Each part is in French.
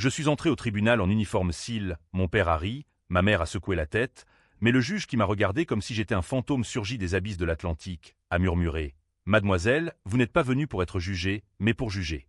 Je suis entré au tribunal en uniforme SEAL, mon père a ri, ma mère a secoué la tête, mais le juge qui m'a regardé comme si j'étais un fantôme surgi des abysses de l'Atlantique, a murmuré « Mademoiselle, vous n'êtes pas venue pour être jugée, mais pour juger. »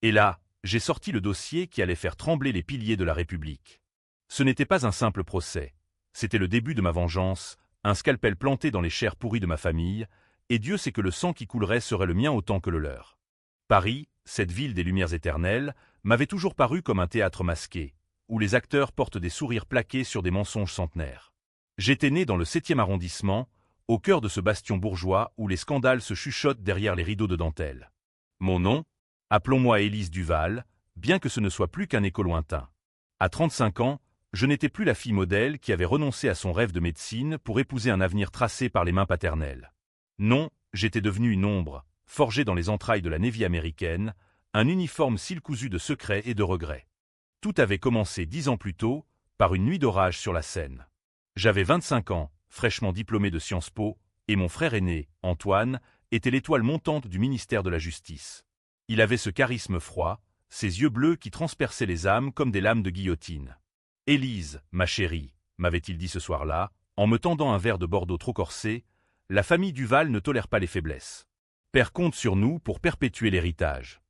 Et là, j'ai sorti le dossier qui allait faire trembler les piliers de la République. Ce n'était pas un simple procès. C'était le début de ma vengeance, un scalpel planté dans les chairs pourries de ma famille, et Dieu sait que le sang qui coulerait serait le mien autant que le leur. Paris, cette ville des lumières éternelles, m'avait toujours paru comme un théâtre masqué, où les acteurs portent des sourires plaqués sur des mensonges centenaires. J'étais né dans le 7e arrondissement, au cœur de ce bastion bourgeois où les scandales se chuchotent derrière les rideaux de dentelle. Mon nom? Appelons-moi Élise Duval, bien que ce ne soit plus qu'un écho lointain. À 35 ans, je n'étais plus la fille modèle qui avait renoncé à son rêve de médecine pour épouser un avenir tracé par les mains paternelles. Non, j'étais devenu une ombre, forgée dans les entrailles de la Navy américaine, un uniforme cil cousu de secrets et de regrets. Tout avait commencé 10 ans plus tôt, par une nuit d'orage sur la Seine. J'avais 25 ans, fraîchement diplômé de Sciences Po, et mon frère aîné, Antoine, était l'étoile montante du ministère de la Justice. Il avait ce charisme froid, ses yeux bleus qui transperçaient les âmes comme des lames de guillotine. « Élise, ma chérie », m'avait-il dit ce soir-là, en me tendant un verre de Bordeaux trop corsé, « la famille Duval ne tolère pas les faiblesses. Père compte sur nous pour perpétuer l'héritage. »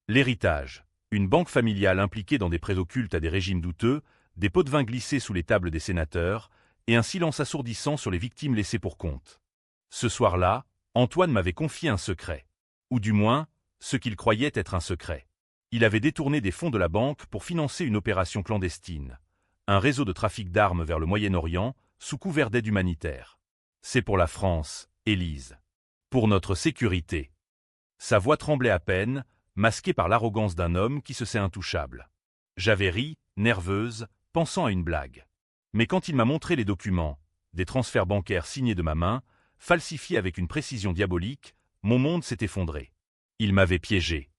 L'héritage, une banque familiale impliquée dans des prêts occultes à des régimes douteux, des pots de vin glissés sous les tables des sénateurs, et un silence assourdissant sur les victimes laissées pour compte. Ce soir-là, Antoine m'avait confié un secret. Ou du moins, ce qu'il croyait être un secret. Il avait détourné des fonds de la banque pour financer une opération clandestine. Un réseau de trafic d'armes vers le Moyen-Orient, sous couvert d'aide humanitaire. C'est pour la France, Élise. Pour notre sécurité. Sa voix tremblait à peine, masquée par l'arrogance d'un homme qui se sait intouchable. J'avais ri, nerveuse, pensant à une blague. Mais quand il m'a montré les documents, des transferts bancaires signés de ma main, falsifiés avec une précision diabolique, mon monde s'est effondré. Il m'avait piégé.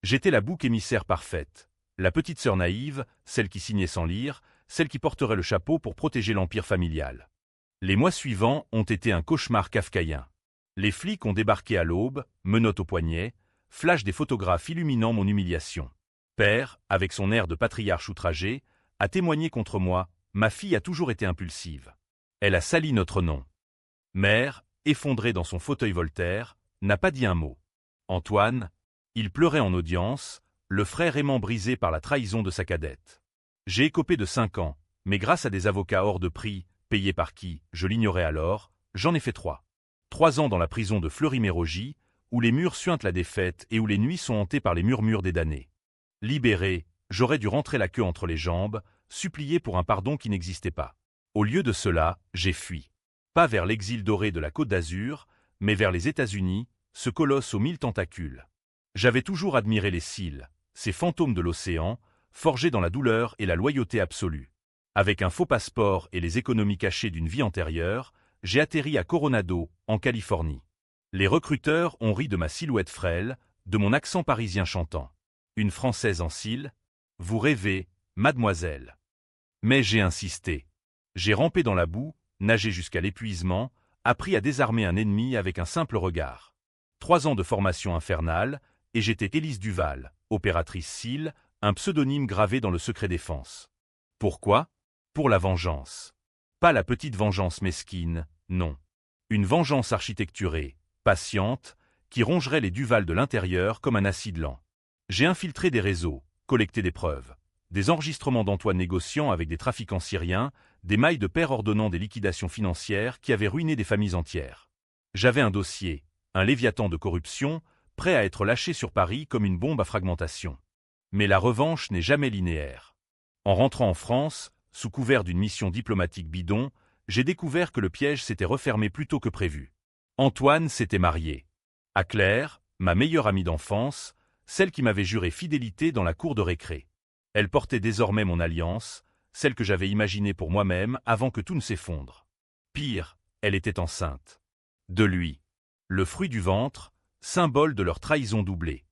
J'étais la bouc émissaire parfaite, la petite sœur naïve, celle qui signait sans lire, celle qui porterait le chapeau pour protéger l'empire familial. Les mois suivants ont été un cauchemar kafkaïen. Les flics ont débarqué à l'aube, menottes au poignet, flash des photographes illuminant mon humiliation. Père, avec son air de patriarche outragé, a témoigné contre moi, ma fille a toujours été impulsive. Elle a sali notre nom. Mère, effondrée dans son fauteuil Voltaire, n'a pas dit un mot. Antoine, il pleurait en audience, le frère aimant brisé par la trahison de sa cadette. J'ai écopé de 5 ans, mais grâce à des avocats hors de prix, payés par qui, je l'ignorais alors, j'en ai fait 3. 3 ans dans la prison de Fleury-Mérogis, où les murs suintent la défaite et où les nuits sont hantées par les murmures des damnés. Libéré, j'aurais dû rentrer la queue entre les jambes, supplier pour un pardon qui n'existait pas. Au lieu de cela, j'ai fui. Pas vers l'exil doré de la Côte d'Azur, mais vers les États-Unis, ce colosse aux 1000 tentacules. J'avais toujours admiré les SEAL, ces fantômes de l'océan, forgés dans la douleur et la loyauté absolue. Avec un faux passeport et les économies cachées d'une vie antérieure, j'ai atterri à Coronado, en Californie. Les recruteurs ont ri de ma silhouette frêle, de mon accent parisien chantant. Une Française en SEAL? Vous rêvez, mademoiselle. Mais j'ai insisté. J'ai rampé dans la boue, nagé jusqu'à l'épuisement, appris à désarmer un ennemi avec un simple regard. 3 ans de formation infernale, et j'étais Élise Duval, opératrice SEAL, un pseudonyme gravé dans le secret défense. Pourquoi? Pour la vengeance. Pas la petite vengeance mesquine, non. Une vengeance architecturée, patiente, qui rongerait les Duval de l'intérieur comme un acide lent. J'ai infiltré des réseaux, collecté des preuves, des enregistrements d'Antoine négociant avec des trafiquants syriens, des mailles de père ordonnant des liquidations financières qui avaient ruiné des familles entières. J'avais un dossier, un léviathan de corruption, prêt à être lâché sur Paris comme une bombe à fragmentation. Mais la revanche n'est jamais linéaire. En rentrant en France, sous couvert d'une mission diplomatique bidon, j'ai découvert que le piège s'était refermé plus tôt que prévu. Antoine s'était marié. À Claire, ma meilleure amie d'enfance, celle qui m'avait juré fidélité dans la cour de récré. Elle portait désormais mon alliance, celle que j'avais imaginée pour moi-même avant que tout ne s'effondre. Pire, elle était enceinte. De lui. Le fruit du ventre, symbole de leur trahison doublée.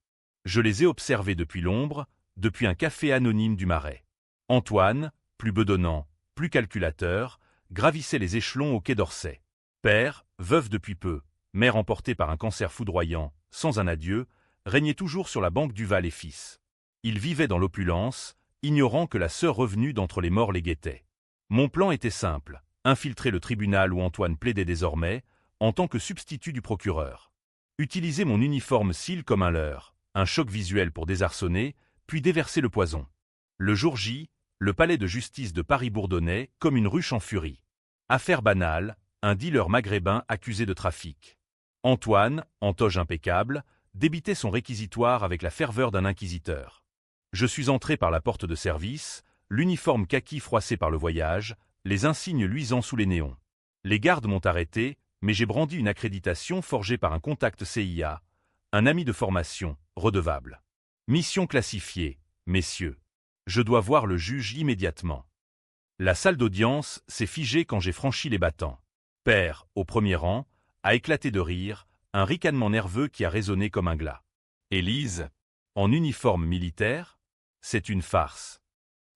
Je les ai observés depuis l'ombre, depuis un café anonyme du Marais. Antoine, plus bedonnant, plus calculateur, gravissait les échelons au Quai d'Orsay. Père, veuf depuis peu, mère emportée par un cancer foudroyant, sans un adieu, régnait toujours sur la banque Duval et fils. Il vivait dans l'opulence, ignorant que la sœur revenue d'entre les morts les guettait. Mon plan était simple, infiltrer le tribunal où Antoine plaidait désormais, en tant que substitut du procureur. Utiliser mon uniforme cil comme un leurre, un choc visuel pour désarçonner, puis déverser le poison. Le jour J, le palais de justice de Paris bourdonnait comme une ruche en furie. Affaire banale, un dealer maghrébin accusé de trafic. Antoine, en toge impeccable, débitait son réquisitoire avec la ferveur d'un inquisiteur. Je suis entré par la porte de service, l'uniforme kaki froissé par le voyage, les insignes luisants sous les néons. Les gardes m'ont arrêté, mais j'ai brandi une accréditation forgée par un contact CIA, un ami de formation, redevable. Mission classifiée, messieurs. Je dois voir le juge immédiatement. La salle d'audience s'est figée quand j'ai franchi les battants. Père, au premier rang, a éclaté de rire, un ricanement nerveux qui a résonné comme un glas. Élise, en uniforme militaire, c'est une farce.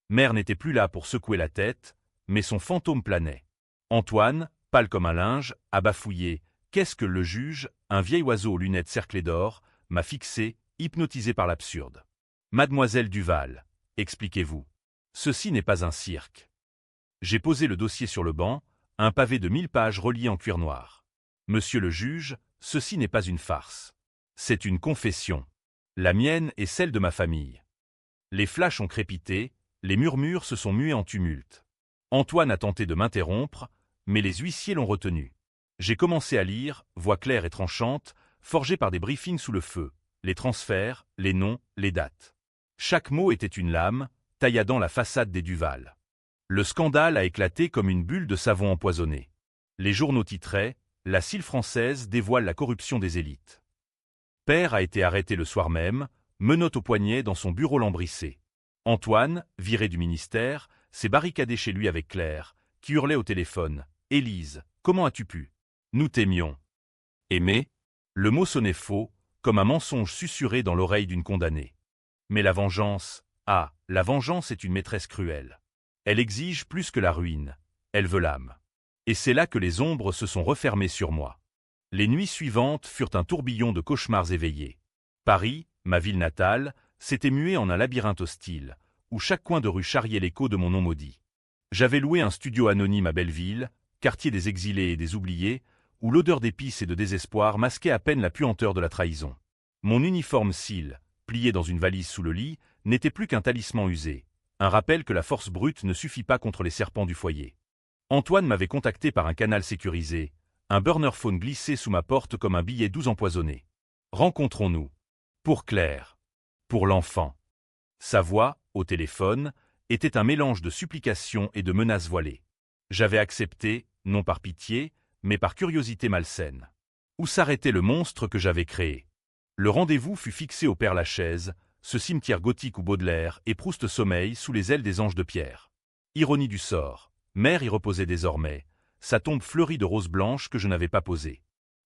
Mère n'était plus là pour secouer la tête, mais son fantôme planait. Antoine, pâle comme un linge, a bafouillé. Qu'est-ce que le juge, un vieil oiseau aux lunettes cerclées d'or, m'a fixé, hypnotisé par l'absurde. Mademoiselle Duval, expliquez-vous. Ceci n'est pas un cirque. J'ai posé le dossier sur le banc, un pavé de 1000 pages relié en cuir noir. Monsieur le juge, ceci n'est pas une farce. C'est une confession. La mienne et celle de ma famille. Les flashs ont crépité, les murmures se sont mués en tumulte. Antoine a tenté de m'interrompre, mais les huissiers l'ont retenu. J'ai commencé à lire, voix claire et tranchante, forgée par des briefings sous le feu, les transferts, les noms, les dates. Chaque mot était une lame, tailladant la façade des Duval. Le scandale a éclaté comme une bulle de savon empoisonné. Les journaux titraient « La CIL française dévoile la corruption des élites ». Père a été arrêté le soir même, menottes au poignet dans son bureau lambrissé. Antoine, viré du ministère, s'est barricadé chez lui avec Claire, qui hurlait au téléphone « Élise, comment as-tu pu ? Nous t'aimions. » Aimer ? Le mot sonnait faux, comme un mensonge susurré dans l'oreille d'une condamnée. Mais la vengeance, la vengeance est une maîtresse cruelle. Elle exige plus que la ruine, elle veut l'âme. Et c'est là que les ombres se sont refermées sur moi. Les nuits suivantes furent un tourbillon de cauchemars éveillés. Paris, ma ville natale, s'était mué en un labyrinthe hostile, où chaque coin de rue charriait l'écho de mon nom maudit. J'avais loué un studio anonyme à Belleville, quartier des exilés et des oubliés, où l'odeur d'épices et de désespoir masquait à peine la puanteur de la trahison. Mon uniforme cil, plié dans une valise sous le lit, n'était plus qu'un talisman usé, un rappel que la force brute ne suffit pas contre les serpents du foyer. Antoine m'avait contacté par un canal sécurisé, un burner phone glissé sous ma porte comme un billet doux empoisonné. Rencontrons-nous. Pour Claire. Pour l'enfant. Sa voix, au téléphone, était un mélange de supplication et de menaces voilées. J'avais accepté, non par pitié, mais par curiosité malsaine. Où s'arrêtait le monstre que j'avais créé? Le rendez-vous fut fixé au Père-Lachaise, ce cimetière gothique où Baudelaire et Proust sommeillent sous les ailes des anges de pierre. Ironie du sort, Mère y reposait désormais, sa tombe fleurie de roses blanches que je n'avais pas posée.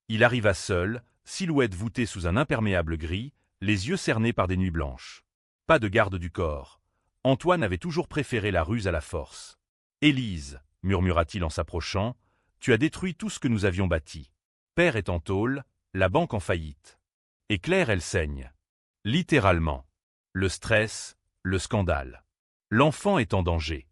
Il arriva seul, silhouette voûtée sous un imperméable gris, les yeux cernés par des nuits blanches. Pas de garde du corps. Antoine avait toujours préféré la ruse à la force. « Élise, murmura-t-il en s'approchant, tu as détruit tout ce que nous avions bâti. Père est en tôle, la banque en faillite. Et Claire, elle saigne. Littéralement. Le stress, le scandale. L'enfant est en danger. »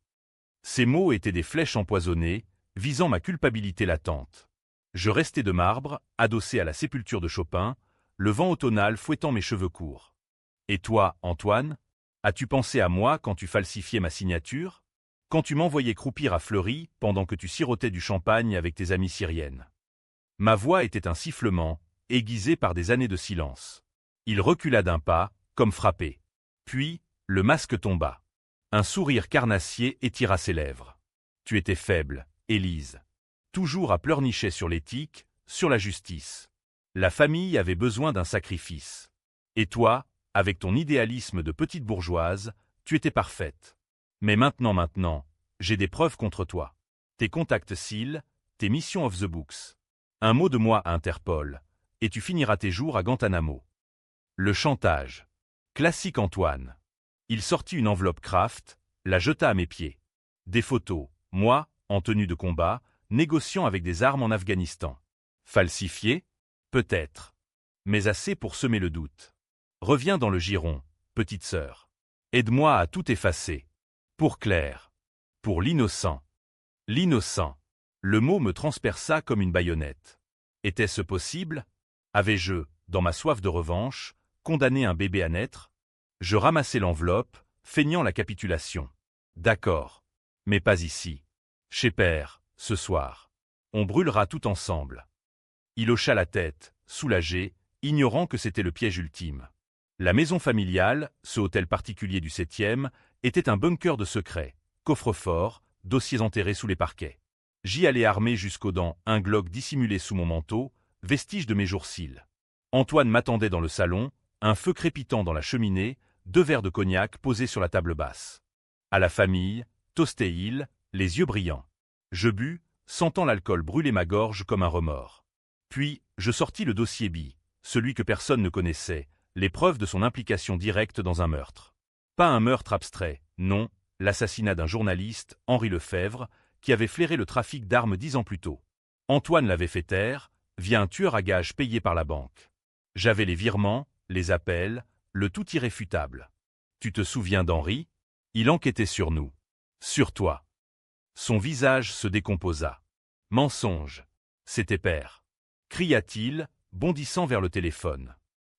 Ces mots étaient des flèches empoisonnées, visant ma culpabilité latente. Je restais de marbre, adossé à la sépulture de Chopin, le vent automnal fouettant mes cheveux courts. Et toi, Antoine, as-tu pensé à moi quand tu falsifiais ma signature? Quand tu m'envoyais croupir à Fleury pendant que tu sirotais du champagne avec tes amies syriennes? Ma voix était un sifflement, aiguisé par des années de silence. Il recula d'un pas, comme frappé. Puis, le masque tomba. Un sourire carnassier étira ses lèvres. Tu étais faible, Élise. Toujours à pleurnicher sur l'éthique, sur la justice. La famille avait besoin d'un sacrifice. Et toi, avec ton idéalisme de petite bourgeoise, tu étais parfaite. Mais maintenant, j'ai des preuves contre toi. Tes contacts SEAL, tes missions off the books. Un mot de moi à Interpol, et tu finiras tes jours à Guantanamo. Le chantage. Classique Antoine. Il sortit une enveloppe Kraft, la jeta à mes pieds. Des photos, moi, en tenue de combat, négociant avec des armes en Afghanistan. Falsifié? Peut-être. Mais assez pour semer le doute. Reviens dans le giron, petite sœur. Aide-moi à tout effacer. Pour Claire. Pour l'innocent. L'innocent. Le mot me transperça comme une baïonnette. Était-ce possible? Avais-je, dans ma soif de revanche, condamné un bébé à naître? Je ramassai l'enveloppe, feignant la capitulation. D'accord. Mais pas ici. Chez Père, ce soir. On brûlera tout ensemble. Il hocha la tête, soulagé, ignorant que c'était le piège ultime. La maison familiale, ce hôtel particulier du 7e, était un bunker de secrets, coffre-fort, dossiers enterrés sous les parquets. J'y allais armé jusqu'aux dents, un Glock dissimulé sous mon manteau, vestige de mes jours-cils. Antoine m'attendait dans le salon, un feu crépitant dans la cheminée, 2 verres de cognac posés sur la table basse. À la famille, toast et île, les yeux brillants. Je bus, sentant l'alcool brûler ma gorge comme un remords. Puis, je sortis le dossier B, celui que personne ne connaissait, les preuves de son implication directe dans un meurtre. Pas un meurtre abstrait, non, l'assassinat d'un journaliste, Henri Lefebvre, qui avait flairé le trafic d'armes 10 ans plus tôt. Antoine l'avait fait taire, via un tueur à gages payé par la banque. J'avais les virements, les appels, le tout irréfutable. Tu te souviens d'Henri? Il enquêtait sur nous. Sur toi. Son visage se décomposa. Mensonge. C'était Père. Cria-t-il, bondissant vers le téléphone.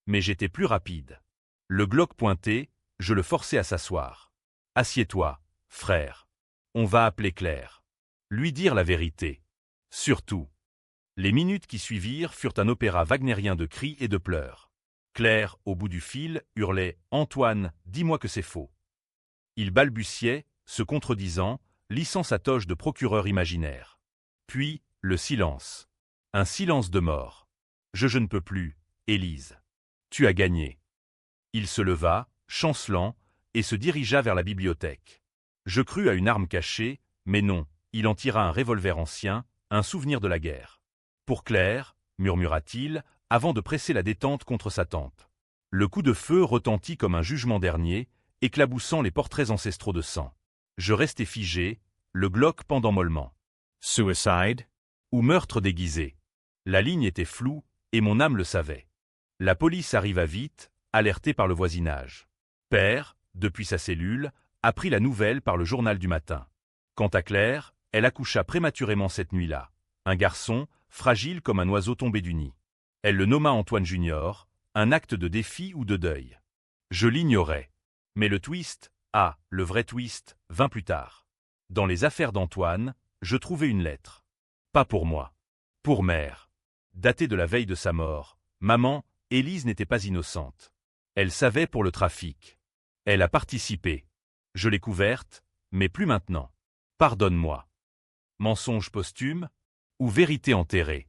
Mais j'étais plus rapide. Le Glock pointé, je le forçai à s'asseoir. Assieds-toi, frère. On va appeler Claire. Lui dire la vérité. Surtout. Les minutes qui suivirent furent un opéra wagnérien de cris et de pleurs. Claire, au bout du fil, hurlait « Antoine, dis-moi que c'est faux ». Il balbutiait, se contredisant, lissant sa toge de procureur imaginaire. Puis, le silence. Un silence de mort. Je ne peux plus, Élise. Tu as gagné. Il se leva, chancelant, et se dirigea vers la bibliothèque. Je crus à une arme cachée, mais non, il en tira un revolver ancien, un souvenir de la guerre. Pour Claire, murmura-t-il, avant de presser la détente contre sa tempe. Le coup de feu retentit comme un jugement dernier, éclaboussant les portraits ancestraux de sang. Je restai figé, le Glock pendant mollement. Suicide? Ou meurtre déguisé? La ligne était floue, et mon âme le savait. La police arriva vite, alertée par le voisinage. Père, depuis sa cellule, apprit la nouvelle par le journal du matin. Quant à Claire, elle accoucha prématurément cette nuit-là. Un garçon, fragile comme un oiseau tombé du nid. Elle le nomma Antoine Junior, un acte de défi ou de deuil. Je l'ignorais. Mais le twist, le vrai twist, vint plus tard. Dans les affaires d'Antoine, je trouvai une lettre. Pas pour moi. Pour mère. Datée de la veille de sa mort, maman, Élise n'était pas innocente. Elle savait pour le trafic. Elle a participé. Je l'ai couverte, mais plus maintenant. Pardonne-moi. Mensonge posthume ou vérité enterrée?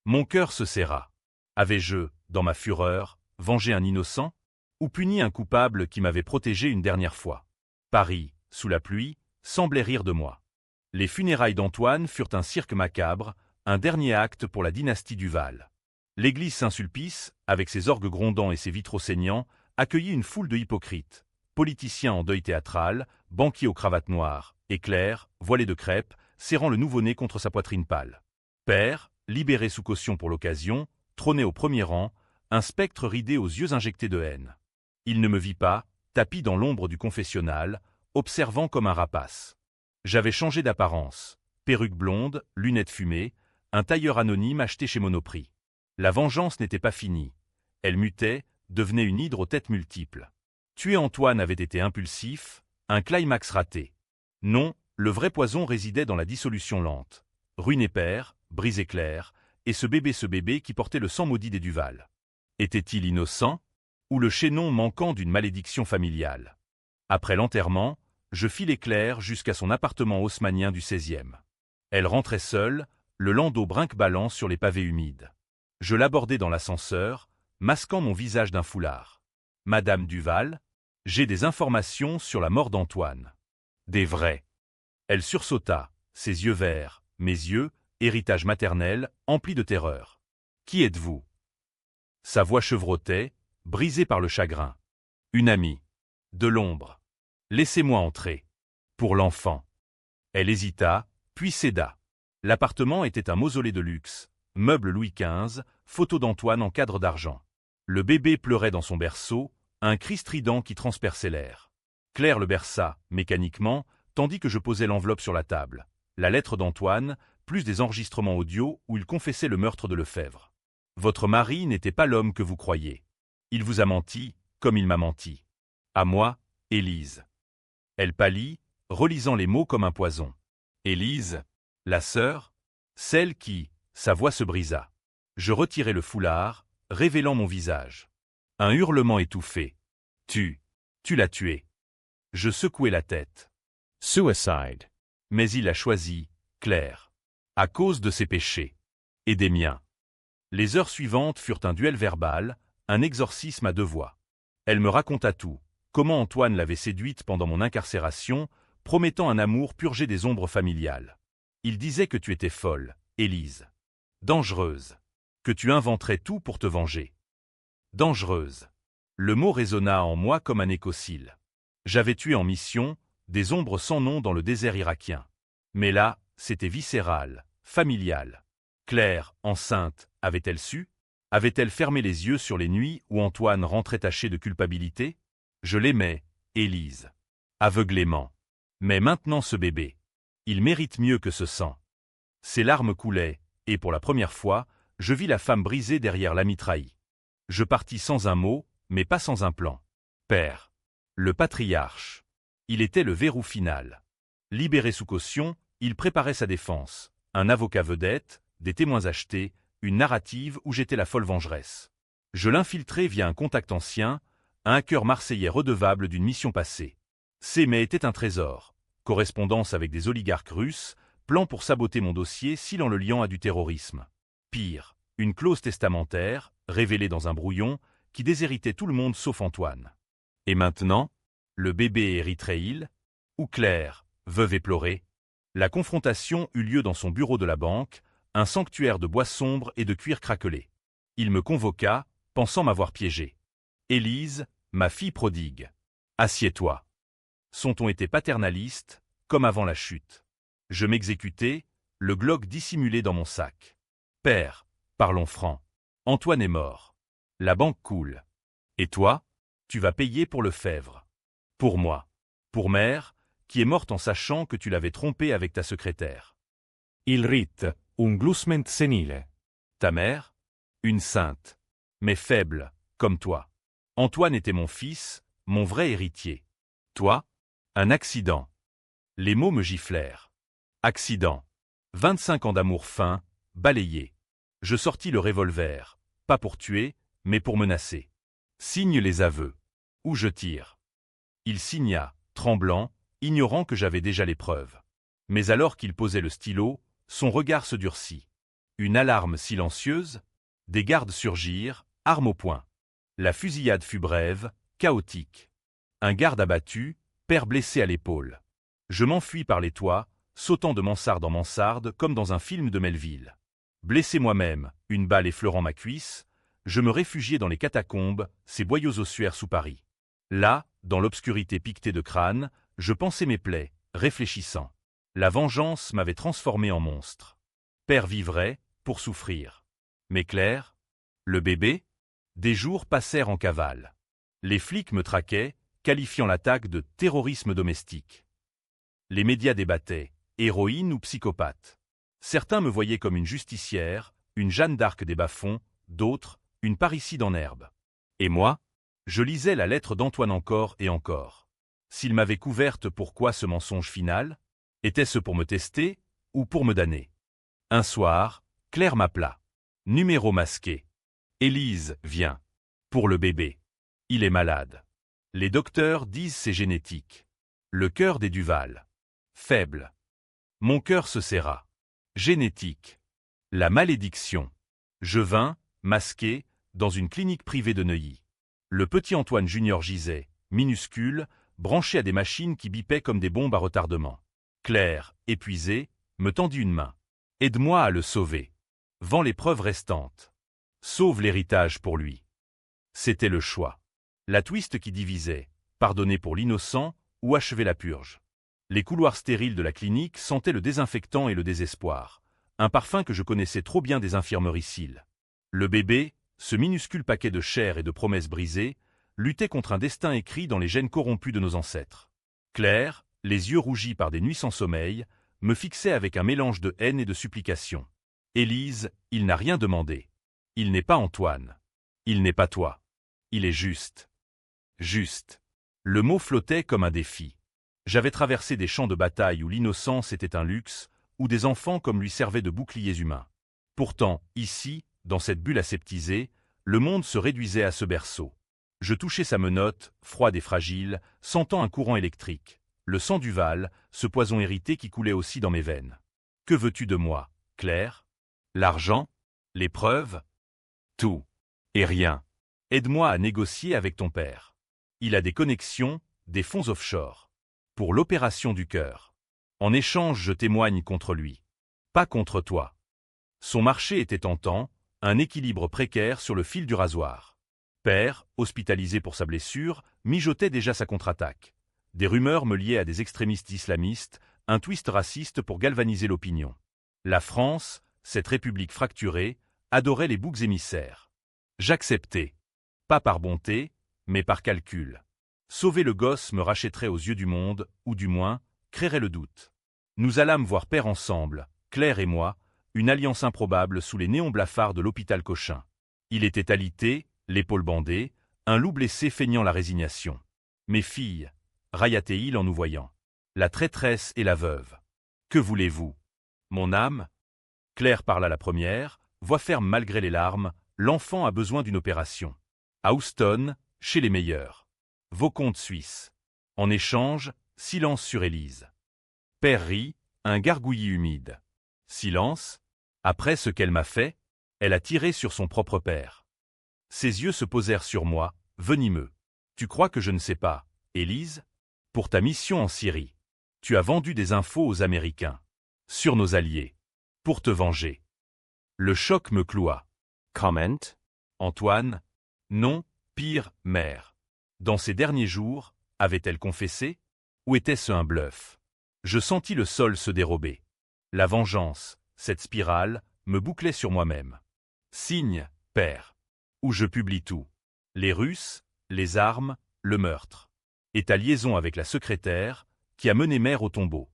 Mon cœur se serra. Avais-je, dans ma fureur, vengé un innocent? Ou puni un coupable qui m'avait protégé une dernière fois? Paris, sous la pluie, semblait rire de moi. Les funérailles d'Antoine furent un cirque macabre, un dernier acte pour la dynastie Duval. L'église Saint-Sulpice, avec ses orgues grondants et ses vitraux saignants, accueillit une foule de hypocrites, politiciens en deuil théâtral, banquiers aux cravates noires, et Claire, voilée de crêpe, serrant le nouveau-né contre sa poitrine pâle. Père, libéré sous caution pour l'occasion, trônait au premier rang, un spectre ridé aux yeux injectés de haine. Il ne me vit pas, tapi dans l'ombre du confessionnal, observant comme un rapace. J'avais changé d'apparence, perruque blonde, lunettes fumées, un tailleur anonyme acheté chez Monoprix. La vengeance n'était pas finie. Elle mutait, devenait une hydre aux têtes multiples. Tuer Antoine avait été impulsif, un climax raté. Non, le vrai poison résidait dans la dissolution lente. Ruiner Père, briser Claire, et ce bébé qui portait le sang maudit des Duval. Était-il innocent? Ou le chaînon manquant d'une malédiction familiale? Après l'enterrement, je filai Claire jusqu'à son appartement haussmannien du 16e. Elle rentrait seule, le landau brinque-ballant sur les pavés humides. Je l'abordai dans l'ascenseur, masquant mon visage d'un foulard. « Madame Duval, j'ai des informations sur la mort d'Antoine. » Des vraies. Elle sursauta, ses yeux verts, mes yeux, héritage maternel, emplis de terreur. « Qui êtes-vous » Sa voix chevrotait, brisée par le chagrin. « Une amie. De l'ombre. Laissez-moi entrer. Pour l'enfant. » Elle hésita, puis céda. L'appartement était un mausolée de luxe, meuble Louis XV, photo d'Antoine en cadre d'argent. Le bébé pleurait dans son berceau, un cri strident qui transperçait l'air. Claire le berça, mécaniquement, tandis que je posais l'enveloppe sur la table. La lettre d'Antoine, plus des enregistrements audio où il confessait le meurtre de Lefebvre. Votre mari n'était pas l'homme que vous croyez. Il vous a menti, comme il m'a menti. À moi, Élise. Elle pâlit, relisant les mots comme un poison. Élise, la sœur, celle qui, sa voix se brisa. Je retirai le foulard, révélant mon visage. Un hurlement étouffé. Tu l'as tué. Je secouai la tête. Suicide. Mais il a choisi, Claire. À cause de ses péchés. Et des miens. Les heures suivantes furent un duel verbal, un exorcisme à deux voix. Elle me raconta tout, comment Antoine l'avait séduite pendant mon incarcération, promettant un amour purgé des ombres familiales. Il disait que tu étais folle, Élise. Dangereuse. Que tu inventerais tout pour te venger. Dangereuse. Le mot résonna en moi comme un écocile. J'avais tué en mission, des ombres sans nom dans le désert irakien. Mais là, c'était viscéral, familial. Claire, enceinte, avait-elle su? Avait-elle fermé les yeux sur les nuits où Antoine rentrait taché de culpabilité? Je l'aimais, Élise. Aveuglément. Mais maintenant ce bébé. Il mérite mieux que ce sang. Ses larmes coulaient, et pour la première fois, je vis la femme brisée derrière l'ami trahi. Je partis sans un mot, mais pas sans un plan. Père. Le patriarche. Il était le verrou final. Libéré sous caution, il préparait sa défense. Un avocat vedette, des témoins achetés, une narrative où j'étais la folle vengeresse. Je l'infiltrai via un contact ancien, un hacker marseillais redevable d'une mission passée. S'aimer était un trésor. Correspondance avec des oligarques russes, plan pour saboter mon dossier s'il en le liant à du terrorisme. Pire, une clause testamentaire, révélée dans un brouillon, qui déshéritait tout le monde sauf Antoine. Et maintenant, le bébé érythréil, ou Claire, veuve éplorée. La confrontation eut lieu dans son bureau de la banque, un sanctuaire de bois sombre et de cuir craquelé. Il me convoqua, pensant m'avoir piégé. Élise, ma fille prodigue. Assieds-toi. Son ton était paternaliste, comme avant la chute. Je m'exécutai, le Glock dissimulé dans mon sac. Père, parlons franc. Antoine est mort. La banque coule. Et toi, tu vas payer pour Lefebvre. Pour moi. Pour mère, qui est morte en sachant que tu l'avais trompée avec ta secrétaire. Il rite, un gloussement sénile. Ta mère? Une sainte. Mais faible, comme toi. Antoine était mon fils, mon vrai héritier. Toi? Un accident. Les mots me giflèrent. Accident. 25 ans d'amour fin, balayé. Je sortis le revolver, pas pour tuer, mais pour menacer. Signe les aveux. Ou je tire. Il signa, tremblant, ignorant que j'avais déjà les preuves. Mais alors qu'il posait le stylo, son regard se durcit. Une alarme silencieuse, des gardes surgirent, armes au poing. La fusillade fut brève, chaotique. Un garde abattu, père blessé à l'épaule. Je m'enfuis par les toits, sautant de mansarde en mansarde comme dans un film de Melville. Blessé moi-même, une balle effleurant ma cuisse, je me réfugiai dans les catacombes, ces boyaux ossuaires sous Paris. Là, dans l'obscurité piquetée de crânes, je pansais mes plaies, réfléchissant. La vengeance m'avait transformé en monstre. Père vivrait, pour souffrir. Mais Claire? Le bébé? Des jours passèrent en cavale. Les flics me traquaient, qualifiant l'attaque de terrorisme domestique. Les médias débattaient, héroïne ou psychopathe. Certains me voyaient comme une justicière, une Jeanne d'Arc des bas-fonds, d'autres, une parricide en herbe. Et moi? Je lisais la lettre d'Antoine encore et encore. S'il m'avait couverte, pourquoi ce mensonge final? Était-ce pour me tester, ou pour me damner? Un soir, Claire m'appela. Numéro masqué. Élise, viens. Pour le bébé. Il est malade. Les docteurs disent c'est génétique. Le cœur des Duval. Faible. Mon cœur se serra. Génétique. La malédiction. Je vins, masqué, dans une clinique privée de Neuilly. Le petit Antoine Junior gisait, minuscule, branché à des machines qui bipaient comme des bombes à retardement. Claire, épuisée, me tendit une main. Aide-moi à le sauver. Vends les preuves restantes. Sauve l'héritage pour lui. C'était le choix. La twist qui divisait, pardonner pour l'innocent ou achever la purge. Les couloirs stériles de la clinique sentaient le désinfectant et le désespoir, un parfum que je connaissais trop bien des infirmeries Syl. Le bébé, ce minuscule paquet de chair et de promesses brisées, luttait contre un destin écrit dans les gènes corrompus de nos ancêtres. Claire, les yeux rougis par des nuits sans sommeil, me fixait avec un mélange de haine et de supplication. « Élise, il n'a rien demandé. Il n'est pas Antoine. Il n'est pas toi. Il est juste. » Juste. Le mot flottait comme un défi. J'avais traversé des champs de bataille où l'innocence était un luxe, où des enfants comme lui servaient de boucliers humains. Pourtant, ici, dans cette bulle aseptisée, le monde se réduisait à ce berceau. Je touchais sa menotte, froide et fragile, sentant un courant électrique. Le sang Duval, ce poison hérité qui coulait aussi dans mes veines. Que veux-tu de moi, Claire? L'argent? Les preuves? Tout. Et rien. Aide-moi à négocier avec ton père. Il a des connexions, des fonds offshore. Pour l'opération du cœur. En échange, je témoigne contre lui. Pas contre toi. Son marché était tentant, un équilibre précaire sur le fil du rasoir. Père, hospitalisé pour sa blessure, mijotait déjà sa contre-attaque. Des rumeurs me liaient à des extrémistes islamistes, un twist raciste pour galvaniser l'opinion. La France, cette république fracturée, adorait les boucs émissaires. J'acceptais. Pas par bonté, mais par calcul. Sauver le gosse me rachèterait aux yeux du monde, ou du moins, créerait le doute. Nous allâmes voir père ensemble, Claire et moi, une alliance improbable sous les néons blafards de l'hôpital Cochin. Il était alité, l'épaule bandée, un loup blessé feignant la résignation. Mes filles, raillait-il en nous voyant. La traîtresse et la veuve. Que voulez-vous? Mon âme? Claire parla la première, voix ferme malgré les larmes, l'enfant a besoin d'une opération. À Houston, chez les meilleurs. Vos comptes suisses. En échange, silence sur Élise. Père rit, un gargouillis humide. Silence. Après ce qu'elle m'a fait, elle a tiré sur son propre père. Ses yeux se posèrent sur moi, venimeux. Tu crois que je ne sais pas, Élise? Pour ta mission en Syrie. Tu as vendu des infos aux Américains. Sur nos alliés. Pour te venger. Le choc me cloua. Comment? Antoine? Non, pire, mère. Dans ces derniers jours, avait-elle confessé? Ou était-ce un bluff? Je sentis le sol se dérober. La vengeance, cette spirale, me bouclait sur moi-même. Signe, père. Où je publie tout. Les Russes, les armes, le meurtre. Et ta liaison avec la secrétaire, qui a mené mère au tombeau.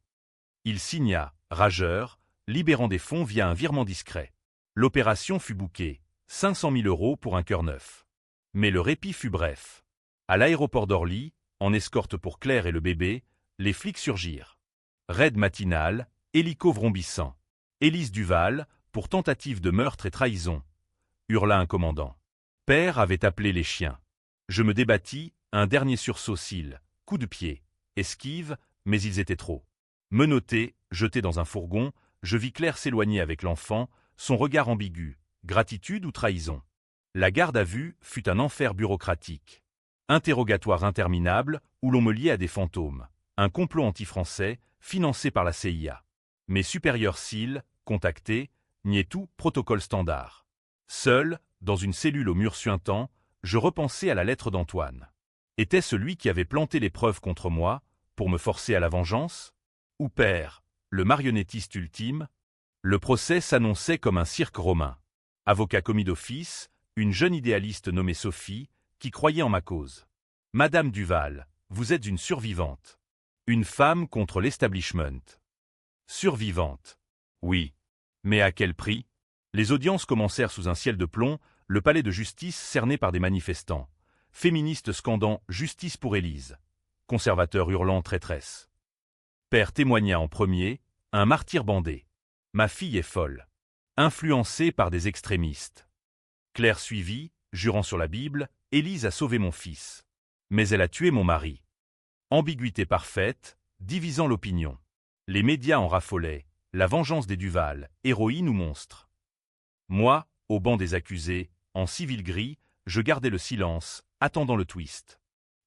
Il signa, rageur, libérant des fonds via un virement discret. L'opération fut bouquée, 500 000 € pour un cœur neuf. Mais le répit fut bref. À l'aéroport d'Orly, en escorte pour Claire et le bébé, les flics surgirent. Raid matinal, hélico vrombissant. Élise Duval, pour tentative de meurtre et trahison. Hurla un commandant. Père avait appelé les chiens. Je me débattis, un dernier sursaut cils, coup de pied, esquive, mais ils étaient trop. Menotté, jeté dans un fourgon, je vis Claire s'éloigner avec l'enfant, son regard ambigu, gratitude ou trahison. La garde à vue fut un enfer bureaucratique. Interrogatoire interminable où l'on me liait à des fantômes. Un complot anti-français, financé par la CIA. Mes supérieurs cils, contactés, niaient tout protocole standard. Seul, dans une cellule au mur suintant, je repensais à la lettre d'Antoine. Était-ce lui qui avait planté les preuves contre moi, pour me forcer à la vengeance? Ou père, le marionnettiste ultime? Le procès s'annonçait comme un cirque romain. Avocat commis d'office, une jeune idéaliste nommée Sophie, qui croyait en ma cause. Madame Duval, vous êtes une survivante. Une femme contre l'establishment. Survivante. Oui. Mais à quel prix? Les audiences commencèrent sous un ciel de plomb, le palais de justice cerné par des manifestants. Féministes scandant « Justice pour Élise ». Conservateurs hurlant « Traîtresse ». Père témoigna en premier, un martyr bandé. Ma fille est folle. Influencée par des extrémistes. Claire suivit, jurant sur la Bible, Élise a sauvé mon fils. Mais elle a tué mon mari. Ambiguïté parfaite, divisant l'opinion. Les médias en raffolaient, la vengeance des Duval, héroïne ou monstre. Moi, au banc des accusés, en civil gris, je gardais le silence, attendant le twist.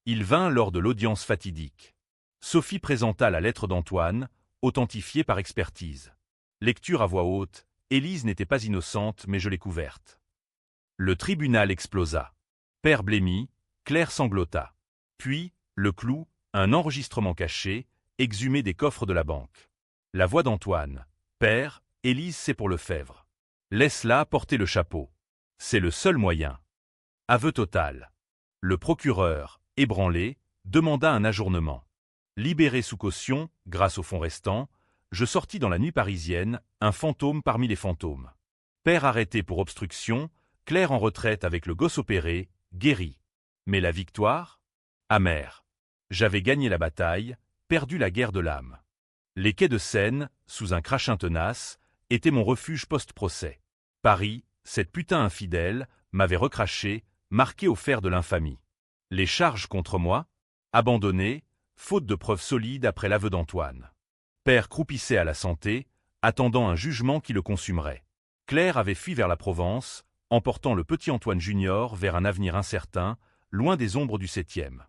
Il vint lors de l'audience fatidique. Sophie présenta la lettre d'Antoine, authentifiée par expertise. Lecture à voix haute, Élise n'était pas innocente mais je l'ai couverte. Le tribunal explosa. Père blêmit, Claire sanglota. Puis, le clou, un enregistrement caché, exhumé des coffres de la banque. La voix d'Antoine. Père, Élise c'est pour Lefebvre. Laisse-la porter le chapeau. C'est le seul moyen. Aveu total. Le procureur, ébranlé, demanda un ajournement. Libéré sous caution, grâce au fonds restant, je sortis dans la nuit parisienne, un fantôme parmi les fantômes. Père arrêté pour obstruction, Claire en retraite avec le gosse opéré, guéri. Mais la victoire? Amère. J'avais gagné la bataille, perdu la guerre de l'âme. Les quais de Seine, sous un crachin tenace, étaient mon refuge post-procès. Paris, cette putain infidèle, m'avait recraché, marqué au fer de l'infamie. Les charges contre moi? Abandonnées, faute de preuves solides après l'aveu d'Antoine. Père croupissait à la santé, attendant un jugement qui le consumerait. Claire avait fui vers la Provence, emportant le petit Antoine Junior vers un avenir incertain, loin des ombres du 7e.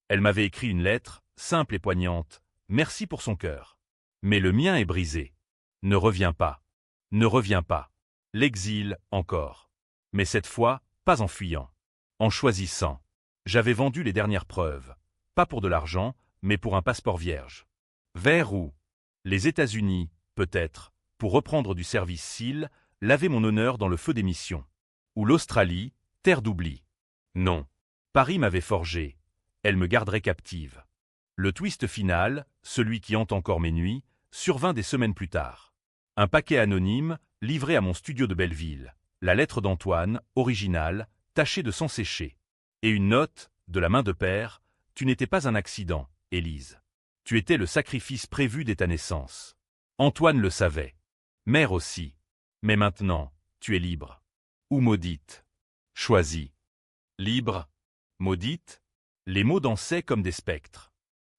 Elle m'avait écrit une lettre, simple et poignante, merci pour son cœur. Mais le mien est brisé. Ne reviens pas. Ne reviens pas. L'exil, encore. Mais cette fois, pas en fuyant. En choisissant. J'avais vendu les dernières preuves. Pas pour de l'argent, mais pour un passeport vierge. Vers où? Les États-Unis, peut-être, pour reprendre du service SEAL, laver mon honneur dans le feu des missions. Ou l'Australie, terre d'oubli. Non. Paris m'avait forgé. Elle me garderait captive. Le twist final, celui qui hante encore mes nuits, survint des semaines plus tard. Un paquet anonyme, livré à mon studio de Belleville. La lettre d'Antoine, originale, tachée de sang séché. Et une note, de la main de père, tu n'étais pas un accident, Élise. Tu étais le sacrifice prévu dès ta naissance. Antoine le savait. Mère aussi. Mais maintenant, tu es libre. Ou maudite. Choisis. Libre. Maudite. Les mots dansaient comme des spectres.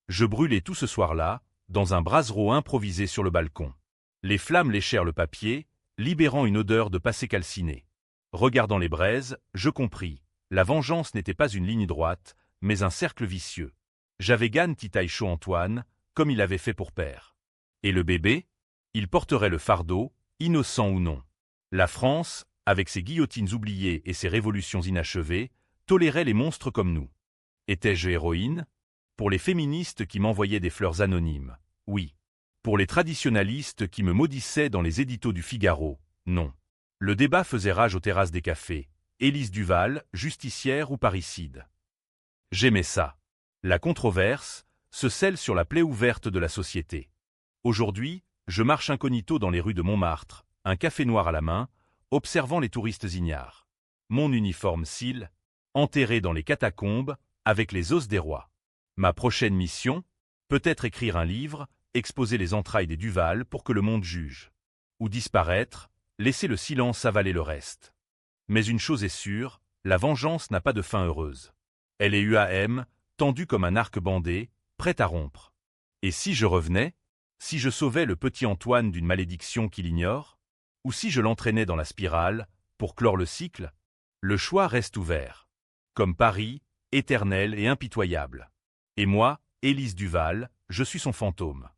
Je brûlais tout ce soir-là, dans un brasero improvisé sur le balcon. Les flammes léchèrent le papier, libérant une odeur de passé calciné. Regardant les braises, je compris. La vengeance n'était pas une ligne droite, mais un cercle vicieux. J'avais gagné titaille chaud Antoine, comme il avait fait pour père. Et le bébé? Il porterait le fardeau, innocent ou non. La France, avec ses guillotines oubliées et ses révolutions inachevées, tolérait les monstres comme nous. Étais-je héroïne? Pour les féministes qui m'envoyaient des fleurs anonymes, oui. Pour les traditionalistes qui me maudissaient dans les éditos du Figaro, non. Le débat faisait rage aux terrasses des cafés. Élise Duval, justicière ou parricide. J'aimais ça. La controverse se scelle sur la plaie ouverte de la société. Aujourd'hui, je marche incognito dans les rues de Montmartre, un café noir à la main, observant les touristes ignares. Mon uniforme SEAL, enterré dans les catacombes, avec les os des rois. Ma prochaine mission? Peut-être écrire un livre, exposer les entrailles des Duval pour que le monde juge. Ou disparaître, laisser le silence avaler le reste. Mais une chose est sûre, la vengeance n'a pas de fin heureuse. Elle est UAM, tendue comme un arc bandé, prête à rompre. Et si je revenais? Si je sauvais le petit Antoine d'une malédiction qu'il ignore? Ou si je l'entraînais dans la spirale, pour clore le cycle? Le choix reste ouvert. Comme Paris, éternel et impitoyable. Et moi, Élise Duval, je suis son fantôme.